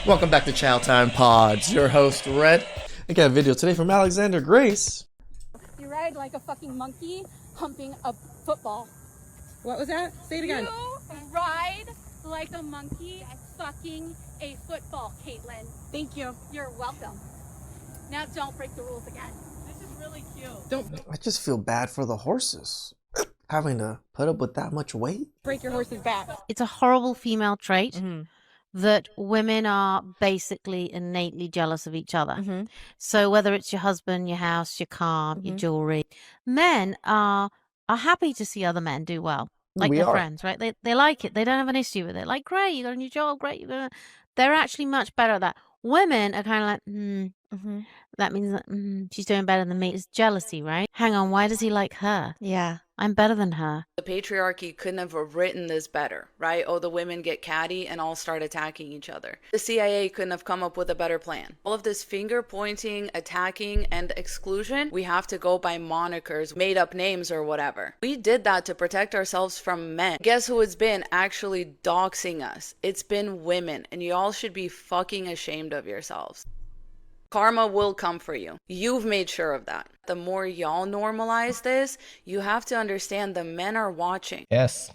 Welcome back to Chow Time Pods. Your host, Red. I got a video today from Alexander Grace. You ride like a fucking monkey humping a football. What was that? Say it again. You ride like a monkey fucking a football, Caitlin. Thank you. You're welcome. Now don't break the rules again. This is really cute. I just feel bad for the horses. Having to put up with that much weight. Break your horse's back. It's a horrible female trait that women are basically innately jealous of each other. So whether it's your husband, your house, your car, your jewelry, men are happy to see other men do well, like We their are. friends, right? They like it. They don't have an issue with it. Like, great, you got a new job, great, you're gonna. They're actually much better at that. Women are kind of like, that means that she's doing better than me. It's jealousy, right? Hang on, why does he like her? Yeah. I'm better than her. The patriarchy couldn't have written this better, right? Oh, the women get catty and all start attacking each other. The CIA couldn't have come up with a better plan. All of this finger pointing, attacking, and exclusion, we have to go by monikers, made up names or whatever. We did that to protect ourselves from men. Guess who it's been actually doxing us? It's been women, and y'all should be fucking ashamed of yourselves. Karma will come for you. You've made sure of that. The more y'all normalize this, you have to understand the men are watching. Yes.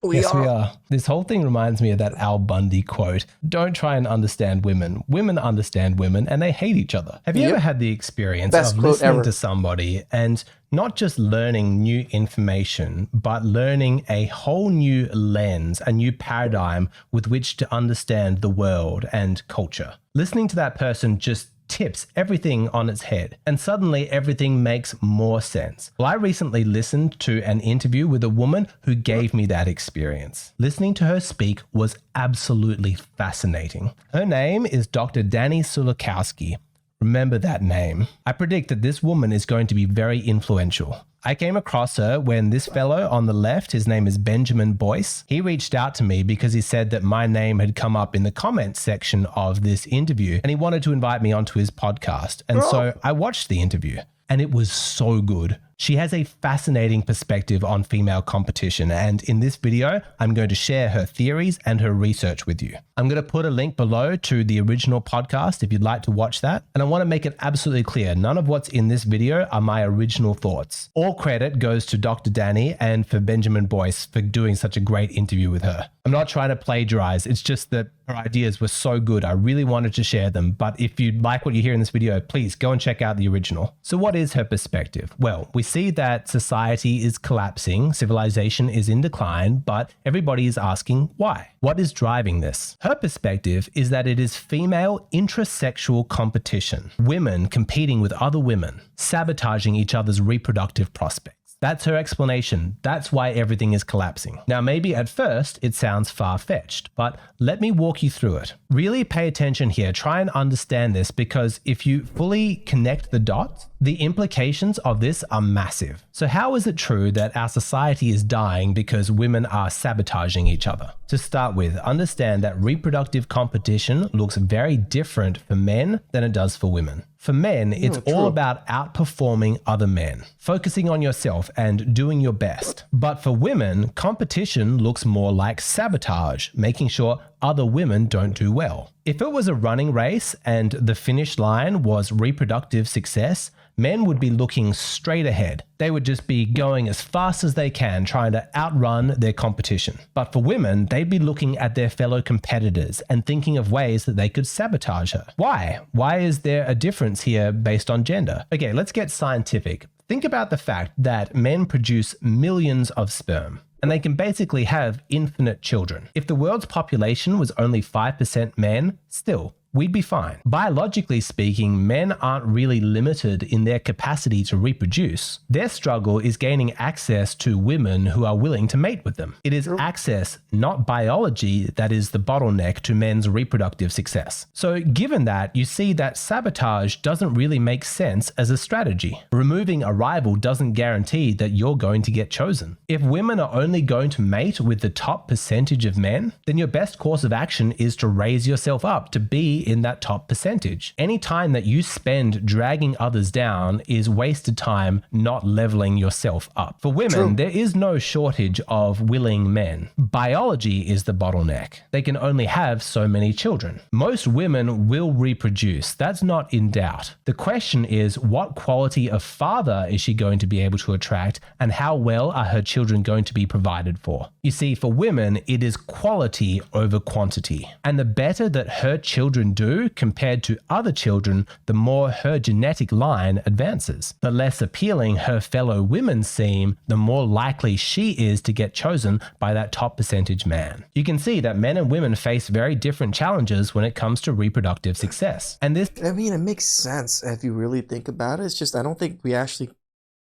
We We are. This whole thing reminds me of that Al Bundy quote. Don't try and understand women. Women understand women and they hate each other. Have you Yep. ever had the experience Best of quote listening ever. to somebody and not just learning new information, but learning a whole new lens, a new paradigm with which to understand the world and culture? Listening to that person just tips everything on its head, and suddenly everything makes more sense. Well, I recently listened to an interview with a woman who gave me that experience. Listening to her speak was absolutely fascinating. Her name is Dr. Danny Sulakowski. Remember that name. I predict that this woman is going to be very influential. I came across her when this fellow on the left, his name is Benjamin Boyce, he reached out to me because he said that my name had come up in the comments section of this interview and he wanted to invite me onto his podcast. And so I watched the interview and it was so good. She has a fascinating perspective on female competition, and in this video, I'm going to share her theories and her research with you. I'm going to put a link below to the original podcast if you'd like to watch that, and I want to make it absolutely clear, none of what's in this video are my original thoughts. All credit goes to Dr. Danny and for Benjamin Boyce for doing such a great interview with her. I'm not trying to plagiarize, it's just that her ideas were so good, I really wanted to share them, but if you like what you hear in this video, please go and check out the original. So what is her perspective? Well, we see that society is collapsing, civilization is in decline, but everybody is asking why? What is driving this? Her perspective is that it is female intrasexual competition, women competing with other women, sabotaging each other's reproductive prospects. That's her explanation. That's why everything is collapsing. Now, maybe at first it sounds far-fetched, but let me walk you through it. Really pay attention here. Try and understand this because if you fully connect the dots, the implications of this are massive. So how is it true that our society is dying because women are sabotaging each other? To start with, understand that reproductive competition looks very different for men than it does for women. For men, it's all about outperforming other men, focusing on yourself and doing your best. But for women, competition looks more like sabotage, making sure other women don't do well. If it was a running race and the finish line was reproductive success, men would be looking straight ahead. They would just be going as fast as they can, trying to outrun their competition. But for women, they'd be looking at their fellow competitors and thinking of ways that they could sabotage her. Why? Why is there a difference here based on gender? Okay, let's get scientific. Think about the fact that men produce millions of sperm, and they can basically have infinite children. If the world's population was only 5% men, still, we'd be fine. Biologically speaking, men aren't really limited in their capacity to reproduce. Their struggle is gaining access to women who are willing to mate with them. It is access, not biology, that is the bottleneck to men's reproductive success. So given that, you see that sabotage doesn't really make sense as a strategy. Removing a rival doesn't guarantee that you're going to get chosen. If women are only going to mate with the top percentage of men, then your best course of action is to raise yourself up to be be in that top percentage. Any time that you spend dragging others down is wasted time not leveling yourself up. For women, there is no shortage of willing men. Biology is the bottleneck. They can only have so many children. Most women will reproduce. That's not in doubt. The question is, what quality of father is she going to be able to attract, and how well are her children going to be provided for? You see, for women, it is quality over quantity. And the better that her children do compared to other children, the more her genetic line advances. The less appealing her fellow women seem, the more likely she is to get chosen by that top percentage man. You can see that men and women face very different challenges when it comes to reproductive success. And this, I mean, it makes sense if you really think about it. It's just I don't think we actually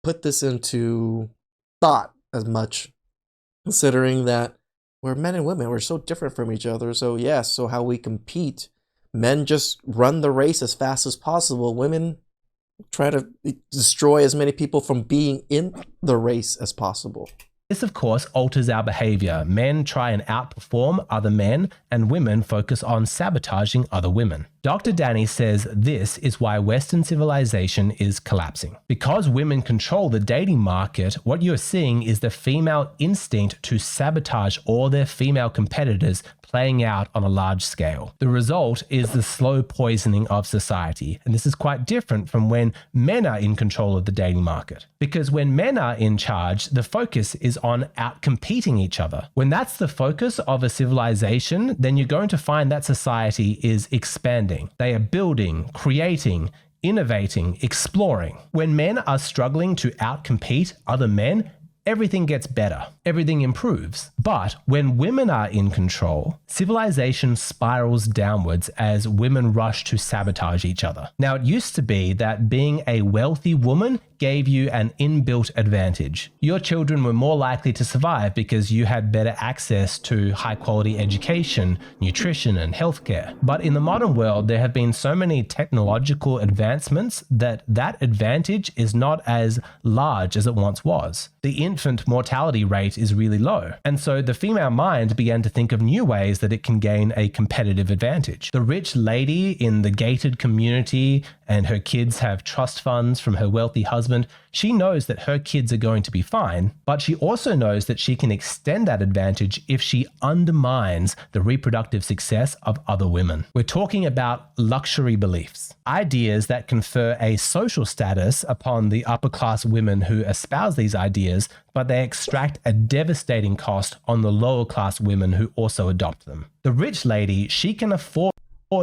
put this into thought as much, considering that we're men and women. We're so different from each other. So yes, so how we compete, men just run the race as fast as possible. Women try to destroy as many people from being in the race as possible. This, of course, alters our behavior. Men try and outperform other men, and women focus on sabotaging other women. Dr. Danny says this is why Western civilization is collapsing. Because women control the dating market, what you're seeing is the female instinct to sabotage all their female competitors playing out on a large scale. The result is the slow poisoning of society. And this is quite different from when men are in control of the dating market. Because when men are in charge, the focus is on outcompeting each other. When that's the focus of a civilization, then you're going to find that society is expanding. They are building, creating, innovating, exploring. When men are struggling to outcompete other men, everything gets better, everything improves. But when women are in control, civilization spirals downwards as women rush to sabotage each other. Now, it used to be that being a wealthy woman gave you an inbuilt advantage. Your children were more likely to survive because you had better access to high quality education, nutrition, and healthcare. But in the modern world, there have been so many technological advancements that that advantage is not as large as it once was. The infant mortality rate is really low. And so the female mind began to think of new ways that it can gain a competitive advantage. The rich lady in the gated community and her kids have trust funds from her wealthy husband, she knows that her kids are going to be fine, but she also knows that she can extend that advantage if she undermines the reproductive success of other women. We're talking about luxury beliefs, ideas that confer a social status upon the upper class women who espouse these ideas, but they extract a devastating cost on the lower class women who also adopt them. The rich lady, she can afford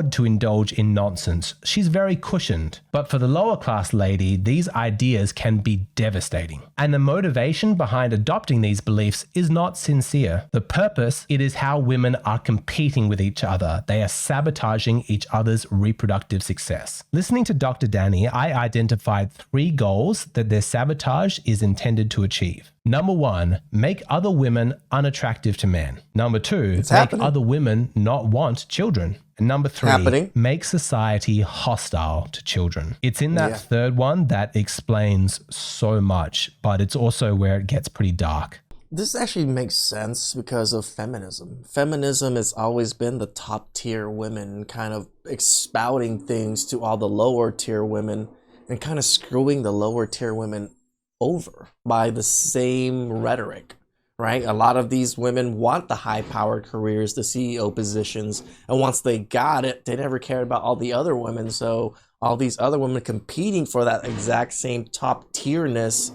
to indulge in nonsense. She's very cushioned. But for the lower class lady, these ideas can be devastating. And the motivation behind adopting these beliefs is not sincere. The purpose, it is how women are competing with each other. They are sabotaging each other's reproductive success. Listening to Dr. Danny, I identified 3 goals that their sabotage is intended to achieve. Number 1, make other women unattractive to men. Number 2, make other women not want children. And number 3, make society hostile to children. It's in that third one that explains so much, but it's also where it gets pretty dark. This actually makes sense because of feminism. Feminism has always been the top tier women kind of expouting things to all the lower tier women and kind of screwing the lower tier women over by the same rhetoric, right? A lot of these women want the high-powered careers, the CEO positions, and once they got it, they never cared about all the other women. So all these other women competing for that exact same top tierness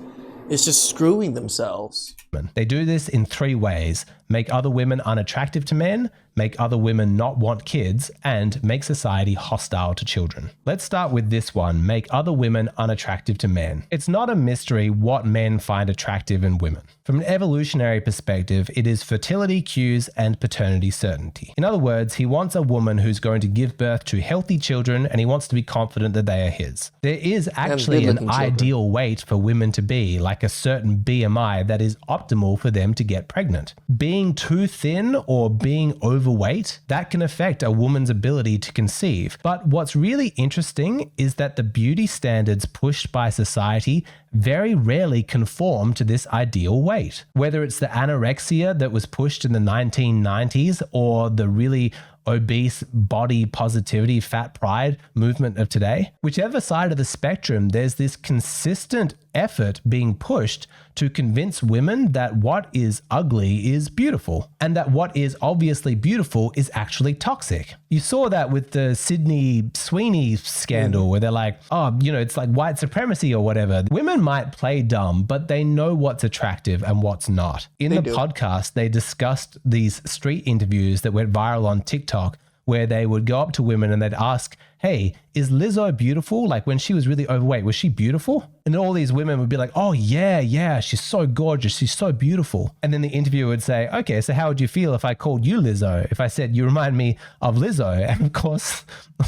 is just screwing themselves. They do this in 3 ways: make other women unattractive to men, make other women not want kids, and make society hostile to children. Let's start with this one, make other women unattractive to men. It's not a mystery what men find attractive in women. From an evolutionary perspective, it is fertility cues and paternity certainty. In other words, he wants a woman who's going to give birth to healthy children, and he wants to be confident that they are his. There is actually an ideal weight for women to be, like a certain BMI that is optimal for them to get pregnant. Being too thin or being overweight, that can affect a woman's ability to conceive. But what's really interesting is that the beauty standards pushed by society very rarely conform to this ideal weight. Whether it's the anorexia that was pushed in the 1990s or the really obese body positivity, fat pride movement of today. Whichever side of the spectrum, there's this consistent effort being pushed to convince women that what is ugly is beautiful and that what is obviously beautiful is actually toxic. You saw that with the Sydney Sweeney scandal where they're like, oh, it's like white supremacy or whatever. Women might play dumb, but they know what's attractive and what's not. In the podcast, they discussed these street interviews that went viral on TikTok where they would go up to women and they'd ask, hey, is Lizzo beautiful? Like when she was really overweight, was she beautiful? And all these women would be like, oh yeah, she's so gorgeous, she's so beautiful. And then the interviewer would say, okay, so how would you feel if I called you Lizzo? If I said, you remind me of Lizzo? And of course,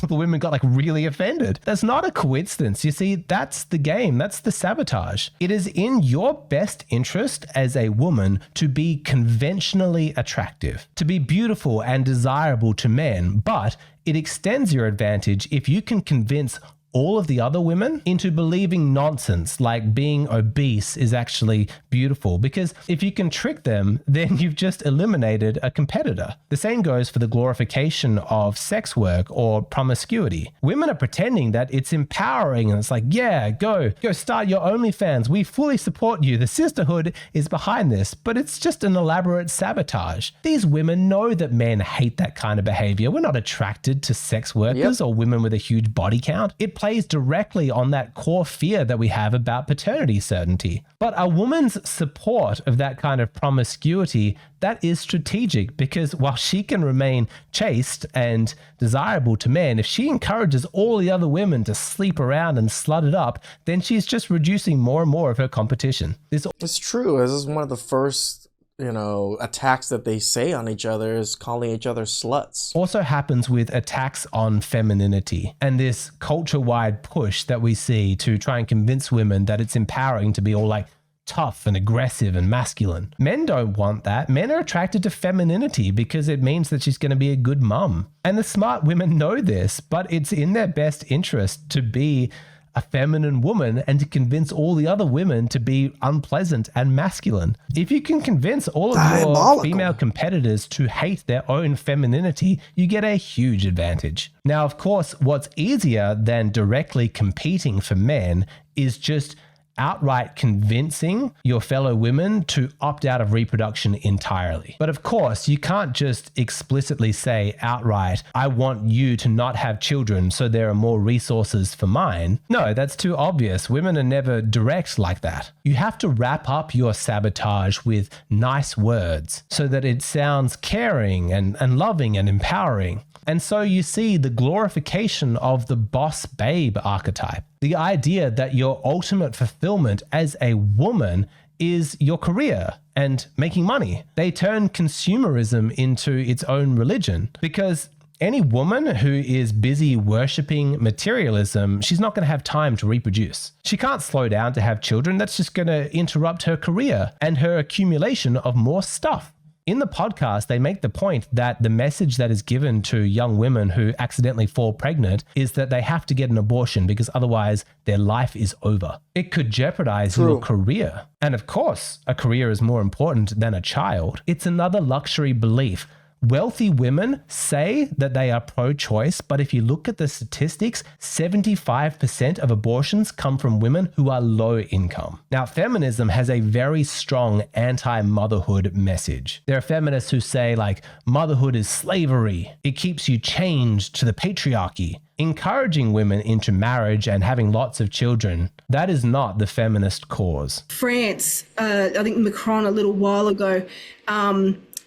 the women got like really offended. That's not a coincidence. You see, that's the game. That's the sabotage. It is in your best interest as a woman to be conventionally attractive, to be beautiful and desirable to men, but it extends your advantage if you can convince all of the other women into believing nonsense like being obese is actually beautiful, because if you can trick them, then you've just eliminated a competitor. The same goes for the glorification of sex work or promiscuity. Women are pretending that it's empowering and it's like, yeah, go start your OnlyFans. We fully support you. The sisterhood is behind this, but it's just an elaborate sabotage. These women know that men hate that kind of behavior. We're not attracted to sex workers or women with a huge body count. It plays directly on that core fear that we have about paternity certainty. But a woman's support of that kind of promiscuity, that is strategic, because while she can remain chaste and desirable to men, if she encourages all the other women to sleep around and slut it up, then she's just reducing more and more of her competition. It's true. This is one of the first attacks that they say on each other is calling each other sluts. Also happens with attacks on femininity and this culture-wide push that we see to try and convince women that it's empowering to be all like tough and aggressive and masculine. Men don't want that. Men are attracted to femininity because it means that she's going to be a good mum. And the smart women know this, but it's in their best interest to be a feminine woman and to convince all the other women to be unpleasant and masculine. If you can convince all of your female competitors to hate their own femininity, you get a huge advantage. Now, of course, what's easier than directly competing for men is just outright convincing your fellow women to opt out of reproduction entirely. But of course, you can't just explicitly say outright, I want you to not have children so there are more resources for mine. No, that's too obvious. Women are never direct like that. You have to wrap up your sabotage with nice words so that it sounds caring and loving and empowering. And so you see the glorification of the boss babe archetype. The idea that your ultimate fulfillment as a woman is your career and making money. They turn consumerism into its own religion, because any woman who is busy worshipping materialism, she's not going to have time to reproduce. She can't slow down to have children. That's just going to interrupt her career and her accumulation of more stuff. In the podcast, they make the point that the message that is given to young women who accidentally fall pregnant is that they have to get an abortion because otherwise their life is over. It could jeopardize your career. And of course, a career is more important than a child. It's another luxury belief. Wealthy women say that they are pro-choice, but if you look at the statistics, 75% of abortions come from women who are low income. Now, feminism has a very strong anti-motherhood message. There are feminists who say, like, motherhood is slavery. It keeps you chained to the patriarchy. Encouraging women into marriage and having lots of children, that is not the feminist cause. France, I think Macron a little while ago,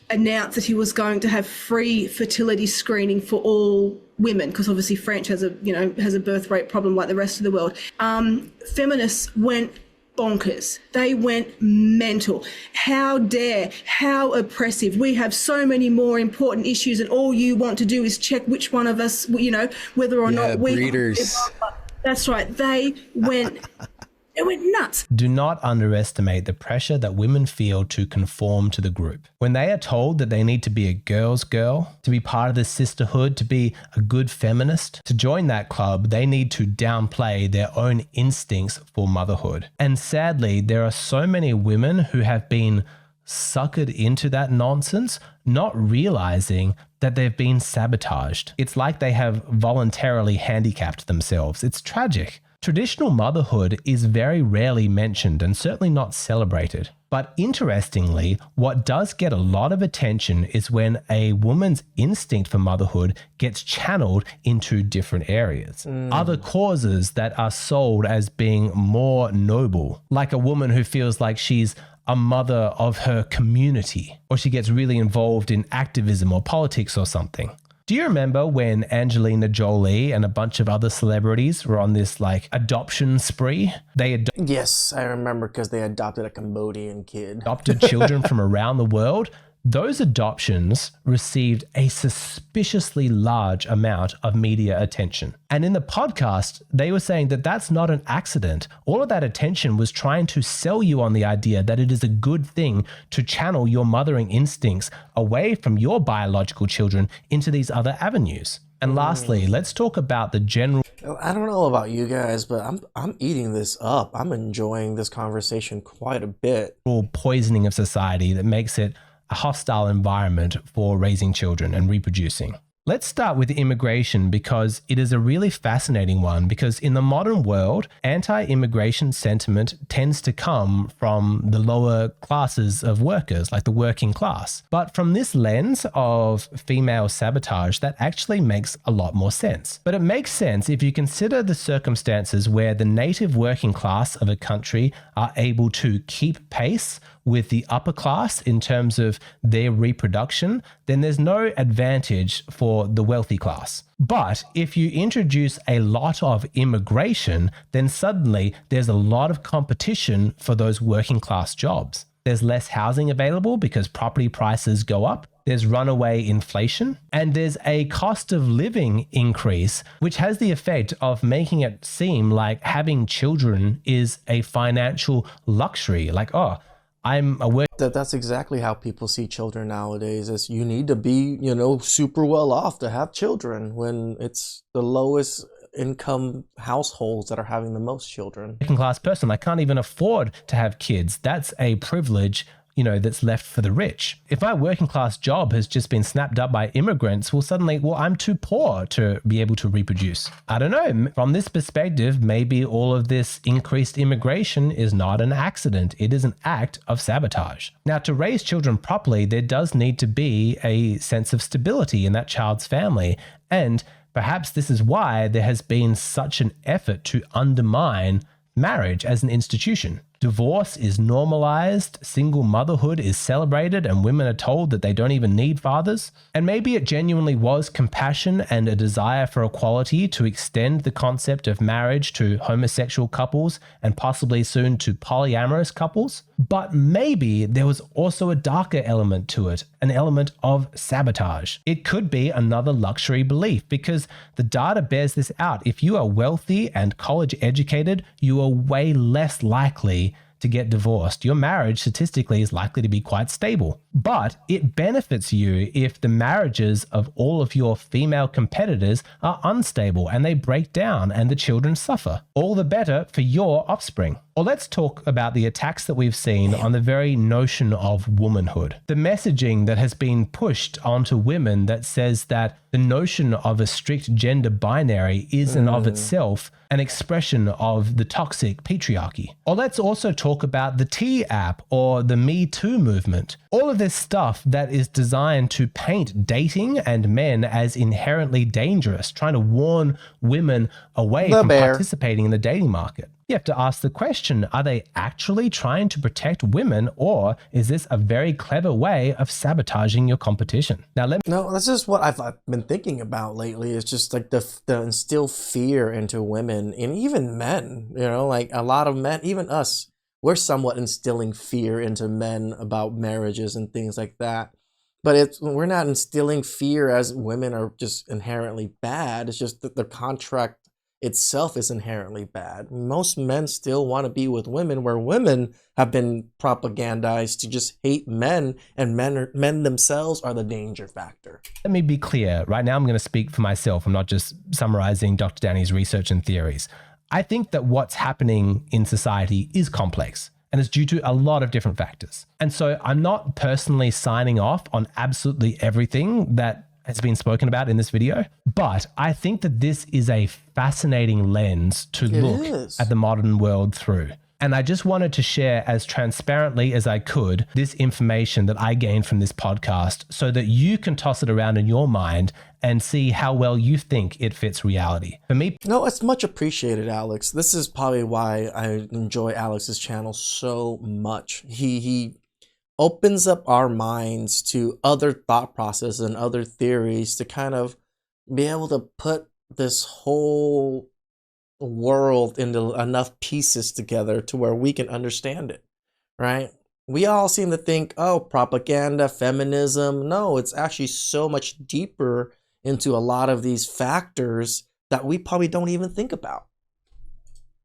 announced that he was going to have free fertility screening for all women, because obviously France has a birth rate problem like the rest of the world. Feminists went bonkers. They went mental. How dare, how oppressive. We have so many more important issues and all you want to do is check which one of us, whether or not we... breeders. That's right. They went nuts. Do not underestimate the pressure that women feel to conform to the group. When they are told that they need to be a girl's girl, to be part of the sisterhood, to be a good feminist, to join that club, they need to downplay their own instincts for motherhood. And sadly, there are so many women who have been suckered into that nonsense, not realizing that they've been sabotaged. It's like they have voluntarily handicapped themselves. It's tragic. Traditional motherhood is very rarely mentioned and certainly not celebrated. But interestingly, what does get a lot of attention is when a woman's instinct for motherhood gets channeled into different areas. Other causes that are sold as being more noble, like a woman who feels like she's a mother of her community, or she gets really involved in activism or politics or something. Do you remember when Angelina Jolie and a bunch of other celebrities were on this like adoption spree? Yes, I remember, because they adopted a Cambodian kid. Adopted children from around the world. Those adoptions received a suspiciously large amount of media attention. And in the podcast, they were saying that that's not an accident. All of that attention was trying to sell you on the idea that it is a good thing to channel your mothering instincts away from your biological children into these other avenues. And lastly, let's talk about the general... I don't know about you guys, but I'm eating this up. I'm enjoying this conversation quite a bit. ...poisoning of society that makes it a hostile environment for raising children and reproducing. Let's start with immigration, because it is a really fascinating one, because in the modern world, anti-immigration sentiment tends to come from the lower classes of workers, like the working class. But from this lens of female sabotage, that actually makes a lot more sense. But it makes sense if you consider the circumstances where the native working class of a country are able to keep pace with the upper class in terms of their reproduction, then there's no advantage for the wealthy class. But if you introduce a lot of immigration, then suddenly there's a lot of competition for those working class jobs. There's less housing available because property prices go up. There's runaway inflation, and there's a cost of living increase, which has the effect of making it seem like having children is a financial luxury. Like, oh, that's exactly how people see children nowadays, is you need to be, super well off to have children, when it's the lowest income households that are having the most children. Working class person, I can't even afford to have kids. That's a privilege, that's left for the rich. If my working class job has just been snapped up by immigrants, suddenly, I'm too poor to be able to reproduce. I don't know. From this perspective, maybe all of this increased immigration is not an accident. It is an act of sabotage. Now, to raise children properly, there does need to be a sense of stability in that child's family. And perhaps this is why there has been such an effort to undermine marriage as an institution. Divorce is normalized, single motherhood is celebrated, and women are told that they don't even need fathers. And maybe it genuinely was compassion and a desire for equality to extend the concept of marriage to homosexual couples and possibly soon to polyamorous couples. But maybe there was also a darker element to it, an element of sabotage. It could be another luxury belief, because the data bears this out. If you are wealthy and college educated, you are way less likely to get divorced. Your marriage statistically is likely to be quite stable. But it benefits you if the marriages of all of your female competitors are unstable and they break down and the children suffer. All the better for your offspring. Or let's talk about the attacks that we've seen on the very notion of womanhood. The messaging that has been pushed onto women that says that the notion of a strict gender binary is in of itself an expression of the toxic patriarchy. Or let's also talk about the T app or the Me Too movement. All of this stuff that is designed to paint dating and men as inherently dangerous, trying to warn women away from participating in the dating market. You have to ask the question, are they actually trying to protect women, or is this a very clever way of sabotaging your competition? Now, No, that's just what I've been thinking about lately. It's just like the instill fear into women and even men, like a lot of men, even us, we're somewhat instilling fear into men about marriages and things like that. But we're not instilling fear as women are just inherently bad. It's just that the contract itself is inherently bad. Most men still want to be with women, where women have been propagandized to just hate men, and men themselves are the danger factor. Let me be clear. Right now, I'm going to speak for myself. I'm not just summarizing Dr. Danny's research and theories. I think that what's happening in society is complex, and it's due to a lot of different factors. And so I'm not personally signing off on absolutely everything that has been spoken about in this video. But I think that this is a fascinating lens to look at the modern world through. And I just wanted to share as transparently as I could this information that I gained from this podcast so that you can toss it around in your mind and see how well you think it fits reality. For me, no, it's much appreciated, Alex. This is probably why I enjoy Alex's channel so much. He opens up our minds to other thought processes and other theories to kind of be able to put this whole world into enough pieces together to where we can understand it, right? We all seem to think, oh, propaganda, feminism. No, it's actually so much deeper into a lot of these factors that we probably don't even think about.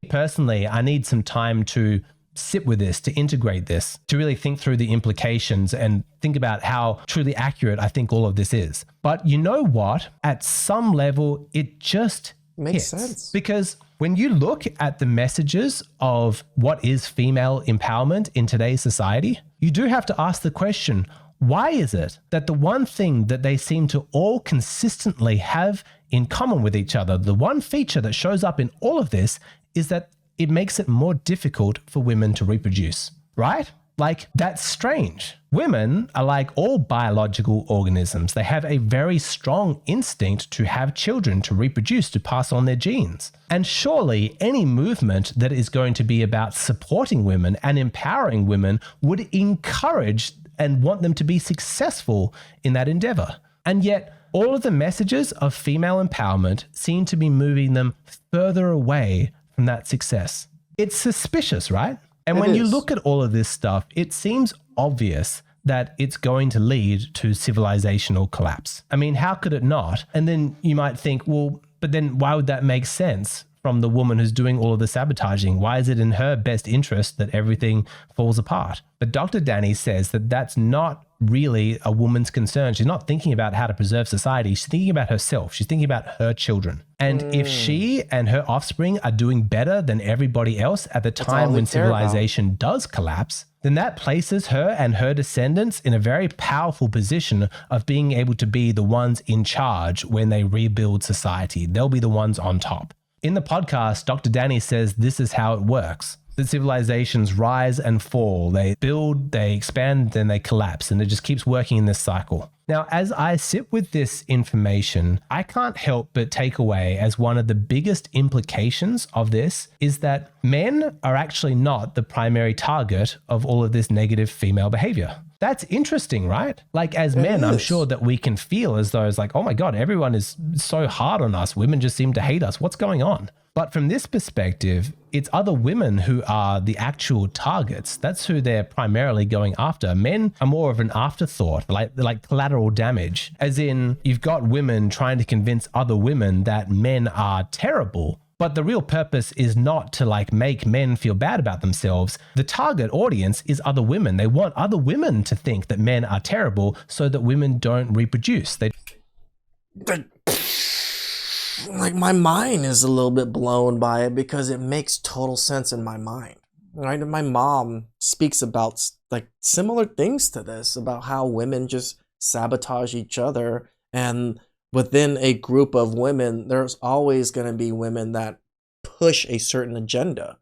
Personally, I need some time to sit with this, to integrate this, to really think through the implications and think about how truly accurate I think all of this is. But you know what? At some level, it just makes sense. Because when you look at the messages of what is female empowerment in today's society, you do have to ask the question, why is it that the one thing that they seem to all consistently have in common with each other, the one feature that shows up in all of this, is that it makes it more difficult for women to reproduce, right? Like, that's strange. Women are like all biological organisms. They have a very strong instinct to have children, to reproduce, to pass on their genes. And surely any movement that is going to be about supporting women and empowering women would encourage and want them to be successful in that endeavor. And yet, all of the messages of female empowerment seem to be moving them further away from that success. It's suspicious, right? And when you look at all of this stuff, it seems obvious that it's going to lead to civilizational collapse. I mean, how could it not? And then you might think, well, but then why would that make sense from the woman who's doing all of the sabotaging? Why is it in her best interest that everything falls apart? But Dr. Danny says that that's not really a woman's concern. She's not thinking about how to preserve society. She's thinking about herself. She's thinking about her children. And if she and her offspring are doing better than everybody else at the time when civilization does collapse, then that places her and her descendants in a very powerful position of being able to be the ones in charge when they rebuild society. They'll be the ones on top. In the podcast, Dr. Danny says this is how it works. The civilizations rise and fall. They build, they expand, then they collapse, and it just keeps working in this cycle. Now, as I sit with this information, I can't help but take away as one of the biggest implications of this is that men are actually not the primary target of all of this negative female behavior. That's interesting, right? Like, as men, I'm sure that we can feel as though it's like, oh my God, everyone is so hard on us. Women just seem to hate us. What's going on? But from this perspective, it's other women who are the actual targets. That's who they're primarily going after. Men are more of an afterthought, like collateral damage. As in, you've got women trying to convince other women that men are terrible. But the real purpose is not to like make men feel bad about themselves. The target audience is other women. They want other women to think that men are terrible so that women don't reproduce. Like, my mind is a little bit blown by it because it makes total sense in my mind, right? And my mom speaks about like similar things to this, about how women just sabotage each other, and within a group of women, there's always going to be women that push a certain agenda,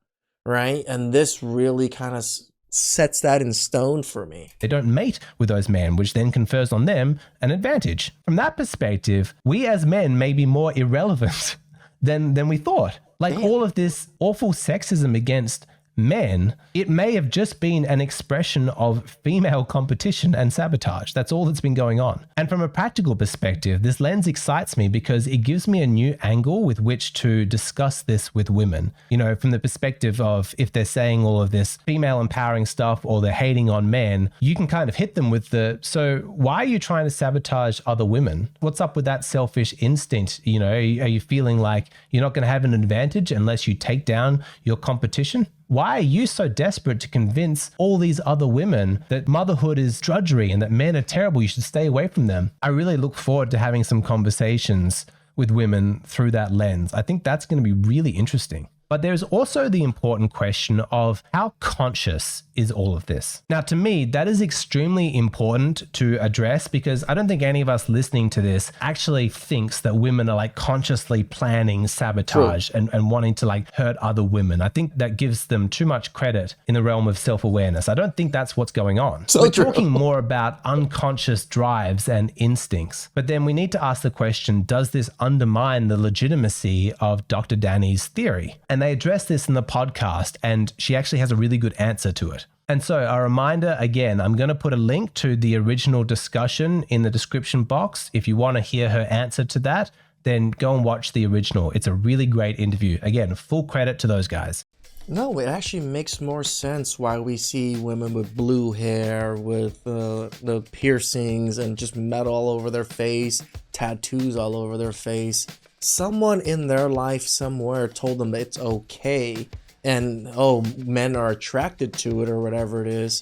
right? And this really kind of sets that in stone for me. They don't mate with those men, which then confers on them an advantage. From that perspective, we as men may be more irrelevant than we thought. Like, all of this awful sexism against men, it may have just been an expression of female competition and sabotage. That's all that's been going on. And from a practical perspective, this lens excites me because it gives me a new angle with which to discuss this with women. You know, from the perspective of if they're saying all of this female empowering stuff or they're hating on men, you can kind of hit them with the, so why are you trying to sabotage other women? What's up with that selfish instinct? You know, are you feeling like you're not going to have an advantage unless you take down your competition? Why are you so desperate to convince all these other women that motherhood is drudgery and that men are terrible, you should stay away from them? I really look forward to having some conversations with women through that lens. I think that's going to be really interesting. But there's also the important question of how conscious is all of this? Now, to me, that is extremely important to address because I don't think any of us listening to this actually thinks that women are like consciously planning sabotage and wanting to like hurt other women. I think that gives them too much credit in the realm of self-awareness. I don't think that's what's going on. So we're true. talking more about unconscious drives and instincts. But then we need to ask the question, does this undermine the legitimacy of Dr. Danny's theory? And they address this in the podcast, and she actually has a really good answer to it. And so a reminder, again, I'm going to put a link to the original discussion in the description box. If you want to hear her answer to that, then go and watch the original. It's a really great interview. Again, full credit to those guys. No, it actually makes more sense why we see women with blue hair, with the piercings and just metal all over their face, tattoos all over their face. Someone in their life somewhere told them that it's okay, and men are attracted to it or whatever it is,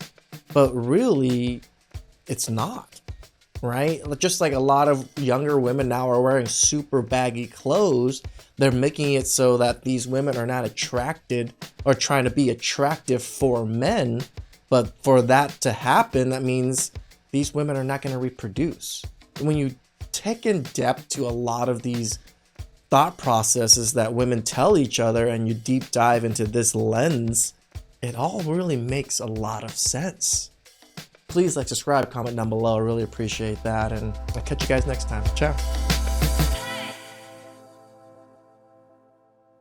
but really it's not, right? Just like a lot of younger women now are wearing super baggy clothes, they're making it so that these women are not attracted or trying to be attractive for men, but for that to happen, that means these women are not going to reproduce. When you take in depth to a lot of these thought processes that women tell each other and you deep dive into this lens, it all really makes a lot of sense. Please like, subscribe, comment down below. I really appreciate that, and I'll catch you guys next time. Ciao.